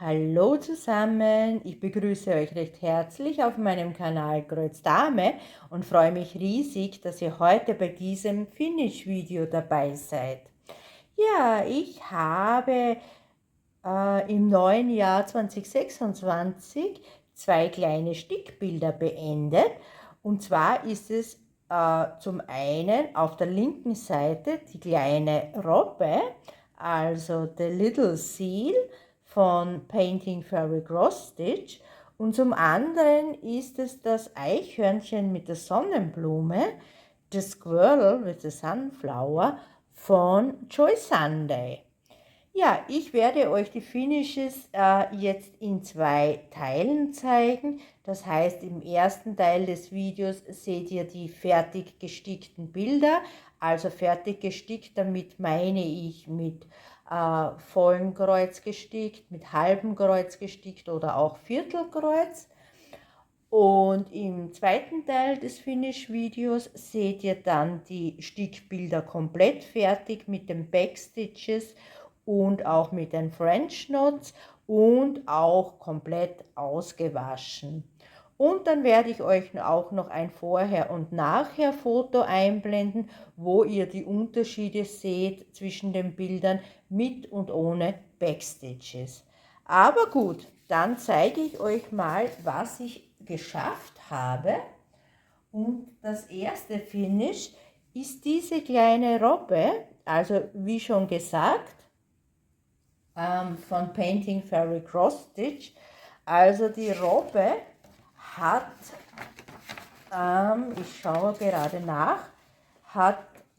Hallo zusammen, ich begrüße euch recht herzlich auf meinem Kanal Kreuz Dame und freue mich riesig, dass ihr heute bei diesem Finish-Video dabei seid. Ja, ich habe im neuen Jahr 2026 zwei kleine Stickbilder beendet. Und zwar ist es zum einen auf der linken Seite die kleine Robbe, also The Little Seal von Painting Fairy Cross Stitch. Und zum anderen ist es das Eichhörnchen mit der Sonnenblume, The Squirrel with the Sunflower von Joy Sunday. Ja, ich werde euch die Finishes jetzt in zwei Teilen zeigen. Das heißt, im ersten Teil des Videos seht ihr die fertig gestickten Bilder. Also fertig gestickt, damit meine ich mit vollem Kreuz gestickt, mit halbem Kreuz gestickt oder auch Viertelkreuz. Und im zweiten Teil des Finish-Videos seht ihr dann die Stickbilder komplett fertig mit den Backstitches und auch mit den French Knots und auch komplett ausgewaschen. Und dann werde ich euch auch noch ein Vorher- und Nachher-Foto einblenden, wo ihr die Unterschiede seht zwischen den Bildern mit und ohne Backstitches. Aber gut, dann zeige ich euch mal, was ich geschafft habe. Und das erste Finish ist diese kleine Robbe, also wie schon gesagt, von Painting Fairy Cross Stitch. Also die Robbe hat, ich schaue gerade nach, hat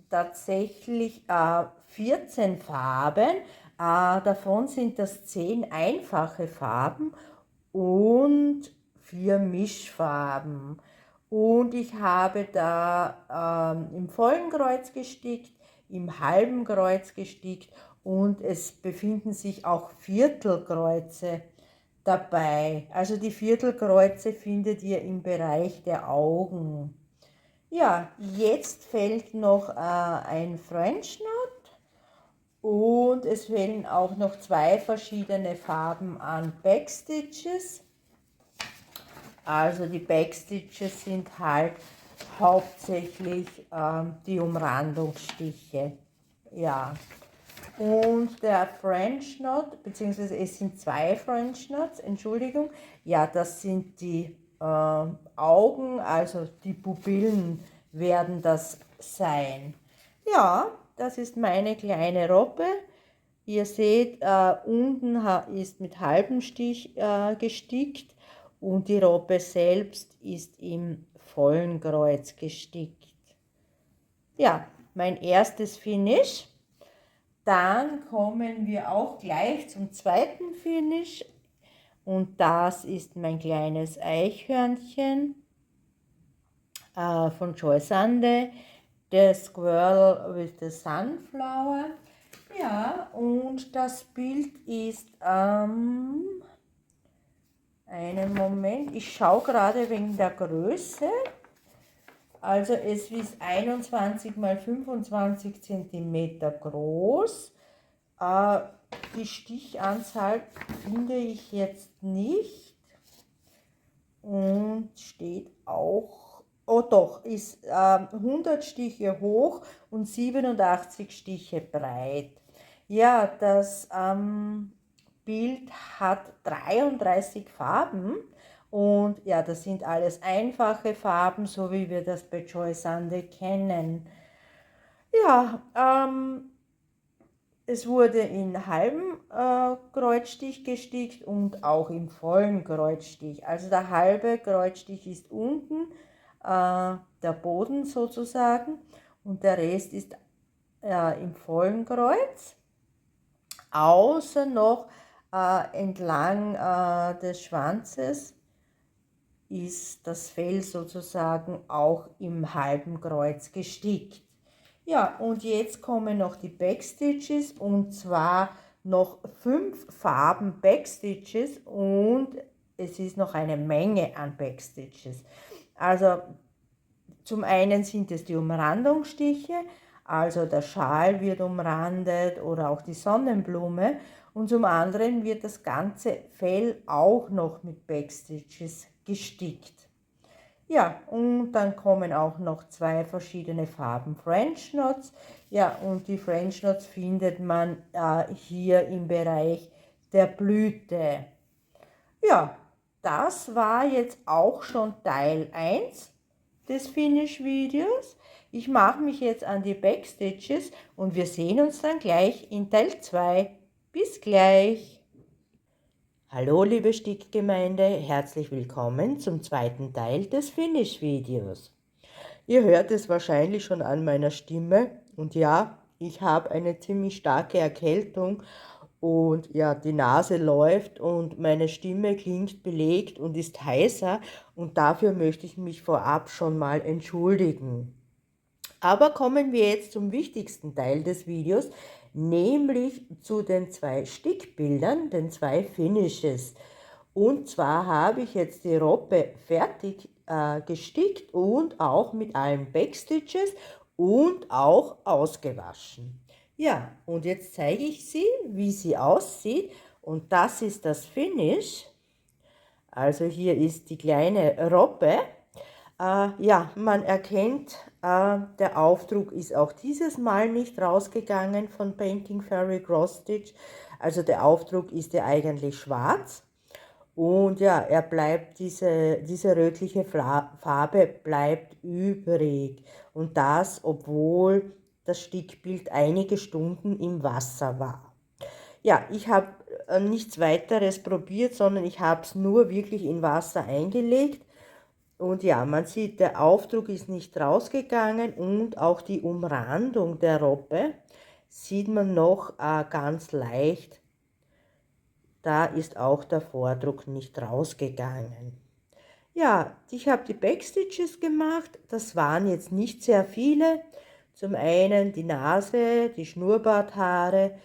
tatsächlich 14 Farben. Davon sind das 10 einfache Farben und 4 Mischfarben. Und ich habe da im vollen Kreuz gestickt, im halben Kreuz gestickt und es befinden sich auch Viertelkreuze dabei. Also die Viertelkreuze findet ihr im Bereich der Augen. Ja, jetzt fehlt noch ein French Knot und es fehlen auch noch zwei verschiedene Farben an Backstitches. Also die Backstitches sind halt hauptsächlich die Umrandungsstiche. Ja. Und der French Knot, beziehungsweise es sind zwei French Knots, Entschuldigung. Ja, das sind die Augen, also die Pupillen werden das sein. Ja, das ist meine kleine Robbe. Ihr seht, unten ist mit halbem Stich gestickt und die Robbe selbst ist im vollen Kreuz gestickt. Ja, mein erstes Finish. Dann kommen wir auch gleich zum zweiten Finish und das ist mein kleines Eichhörnchen von Joy Sunday, The Squirrel with the Sunflower. Ja, und das Bild ist, einen Moment, ich schaue gerade wegen der Größe. Also es ist 21 x 25 cm groß. Die Stichanzahl finde ich jetzt nicht und steht auch, oh doch, ist 100 Stiche hoch und 87 Stiche breit. Ja, das Bild hat 33 Farben und ja, das sind alles einfache Farben, so wie wir das bei Joy Sunday kennen. Ja, es wurde in halbem Kreuzstich gestickt und auch im vollen Kreuzstich. Also der halbe Kreuzstich ist unten, der Boden sozusagen, und der Rest ist im vollen Kreuz. Außer noch entlang des Schwanzes ist das Fell sozusagen auch im halben Kreuz gestickt. Ja, und jetzt kommen noch die Backstitches und zwar noch 5 Farben Backstitches und es ist noch eine Menge an Backstitches. Also zum einen sind es die Umrandungsstiche, also der Schal wird umrandet oder auch die Sonnenblume und zum anderen wird das ganze Fell auch noch mit Backstitches gestickt. Ja, und dann kommen auch noch 2 verschiedene Farben French Knots. Ja, und die French Knots findet man hier im Bereich der Blüte. Ja, das war jetzt auch schon Teil 1 des Finish-Videos. Ich mache mich jetzt an die Backstitches und wir sehen uns dann gleich in Teil 2. Bis gleich! Hallo liebe Stickgemeinde, herzlich willkommen zum zweiten Teil des Finish-Videos. Ihr hört es wahrscheinlich schon an meiner Stimme und ja, ich habe eine ziemlich starke Erkältung und ja, die Nase läuft und meine Stimme klingt belegt und ist heiser und dafür möchte ich mich vorab schon mal entschuldigen. Aber kommen wir jetzt zum wichtigsten Teil des Videos, nämlich zu den 2 Stickbildern, den 2 Finishes. Und zwar habe ich jetzt die Robbe fertig gestickt und auch mit allen Backstitches und auch ausgewaschen. Ja, und jetzt zeige ich sie, wie sie aussieht. Und das ist das Finish. Also hier ist die kleine Robbe. Ja, man erkennt, der Aufdruck ist auch dieses Mal nicht rausgegangen von Painting Fairy Cross Stitch. Also der Aufdruck ist ja eigentlich schwarz. Und ja, er bleibt, diese rötliche Farbe bleibt übrig. Und das, obwohl das Stickbild einige Stunden im Wasser war. Ja, ich habe nichts weiteres probiert, sondern ich habe es nur wirklich in Wasser eingelegt. Und ja, man sieht, der Aufdruck ist nicht rausgegangen und auch die Umrandung der Robbe sieht man noch ganz leicht. Da ist auch der Vordruck nicht rausgegangen. Ja, ich habe die Backstitches gemacht. Das waren jetzt nicht sehr viele. Zum einen die Nase, die Schnurrbarthaare,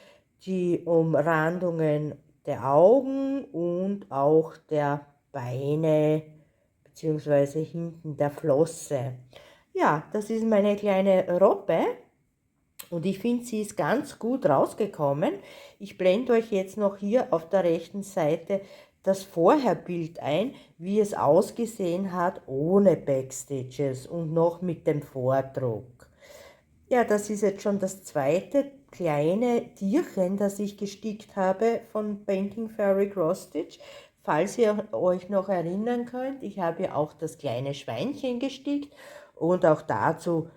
die Umrandungen der Augen und auch der Beine bzw. hinten der Flosse. Ja, das ist meine kleine Robbe und ich finde, sie ist ganz gut rausgekommen. Ich blende euch jetzt noch hier auf der rechten Seite das Vorherbild ein, wie es ausgesehen hat ohne Backstitches und noch mit dem Vordruck. Ja, das ist jetzt schon das zweite kleine Tierchen, das ich gestickt habe von Painting Fairy Cross Stitch. Falls ihr euch noch erinnern könnt, ich habe ja auch das kleine Schweinchen gestickt und auch dazu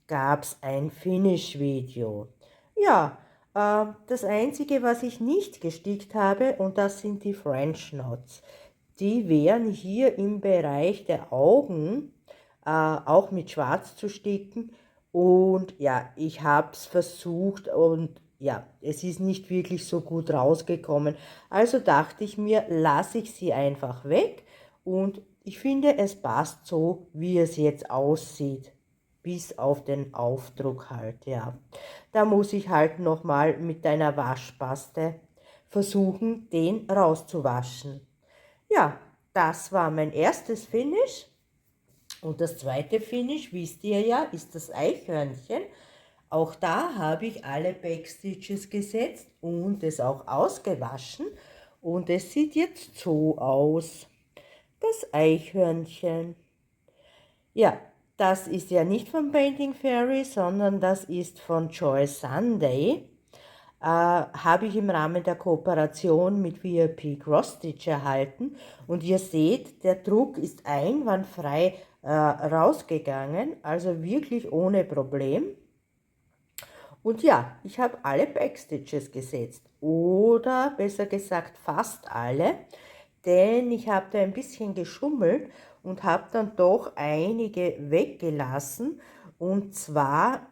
gab es ein Finish-Video. Ja, das Einzige, was ich nicht gestickt habe, und das sind die French Knots. Die wären hier im Bereich der Augen auch mit Schwarz zu sticken. Und ja, ich habe es versucht und ja, es ist nicht wirklich so gut rausgekommen. Also dachte ich mir, lasse ich sie einfach weg und ich finde, es passt so, wie es jetzt aussieht. Bis auf den Aufdruck halt, ja. Da muss ich halt nochmal mit einer Waschpaste versuchen, den rauszuwaschen. Ja, das war mein erstes Finish. Und das zweite Finish, wisst ihr ja, ist das Eichhörnchen. Auch da habe ich alle Backstitches gesetzt und es auch ausgewaschen. Und es sieht jetzt so aus. Das Eichhörnchen. Ja, das ist ja nicht von Painting Fairy, sondern das ist von Joy Sunday. Habe ich im Rahmen der Kooperation mit VIP Cross Stitch erhalten. Und ihr seht, der Druck ist einwandfrei rausgegangen, also wirklich ohne Problem. Und ja, ich habe alle Backstitches gesetzt oder besser gesagt fast alle, denn ich habe da ein bisschen geschummelt und habe dann doch einige weggelassen und zwar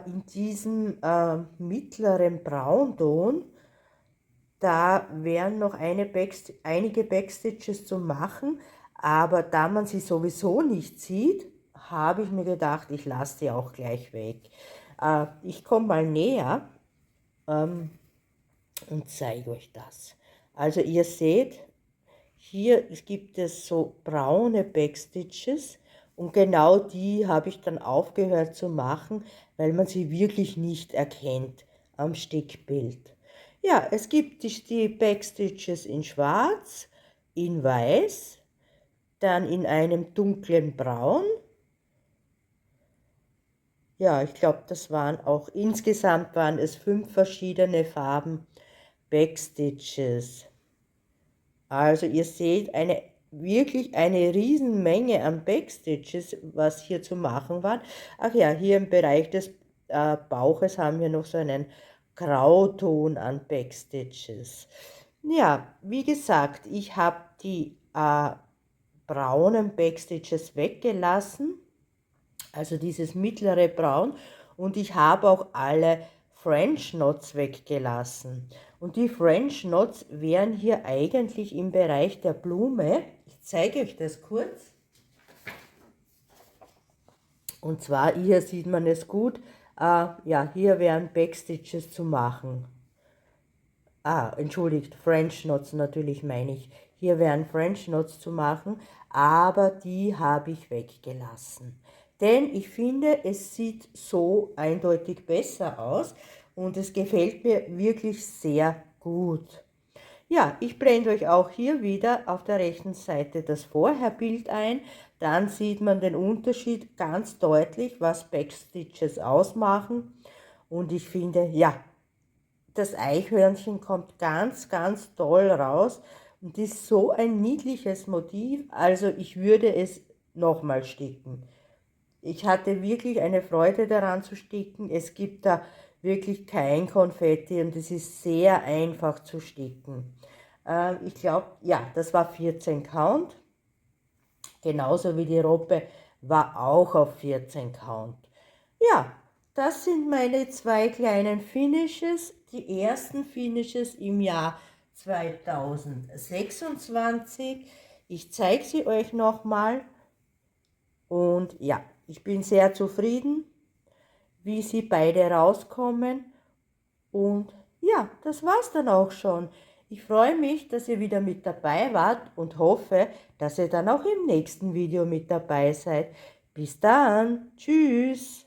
in diesem mittleren Braunton. Da wären noch einige Backstitches zu machen, aber da man sie sowieso nicht sieht, habe ich mir gedacht, ich lasse sie auch gleich weg. Ich komme mal näher und zeige euch das. Also ihr seht, hier gibt es so braune Backstitches und genau die habe ich dann aufgehört zu machen, weil man sie wirklich nicht erkennt am Stickbild. Ja, es gibt die Backstitches in schwarz, in weiß, dann in einem dunklen Braun. Ja, ich glaube, insgesamt waren es 5 verschiedene Farben Backstitches. Also ihr seht wirklich eine Riesenmenge an Backstitches, was hier zu machen war. Ach ja, hier im Bereich des Bauches haben wir noch so einen Grauton an Backstitches. Ja, wie gesagt, ich habe die braunen Backstitches weggelassen, also dieses mittlere Braun, und ich habe auch alle French Knots weggelassen. Und die French Knots wären hier eigentlich im Bereich der Blume. Ich zeige euch das kurz. Und zwar, hier sieht man es gut, ja, hier wären Backstitches zu machen. Entschuldigt, French Knots natürlich meine ich. Hier wären French Knots zu machen, aber die habe ich weggelassen. Denn ich finde, es sieht so eindeutig besser aus und es gefällt mir wirklich sehr gut. Ja, ich blende euch auch hier wieder auf der rechten Seite das Vorherbild ein. Dann sieht man den Unterschied ganz deutlich, was Backstitches ausmachen. Und ich finde, ja, das Eichhörnchen kommt ganz, ganz toll raus und ist so ein niedliches Motiv, also ich würde es nochmal sticken. Ich hatte wirklich eine Freude daran zu sticken. Es gibt da wirklich kein Konfetti und es ist sehr einfach zu sticken. Ich glaube, ja, das war 14 Count. Genauso wie die Robbe war auch auf 14 Count. Ja, das sind meine 2 kleinen Finishes, die ersten Finishes im Jahr 2026. Ich zeige sie euch nochmal und ja, ich bin sehr zufrieden, wie sie beide rauskommen und ja, das war's dann auch schon. Ich freue mich, dass ihr wieder mit dabei wart und hoffe, dass ihr dann auch im nächsten Video mit dabei seid. Bis dann, tschüss!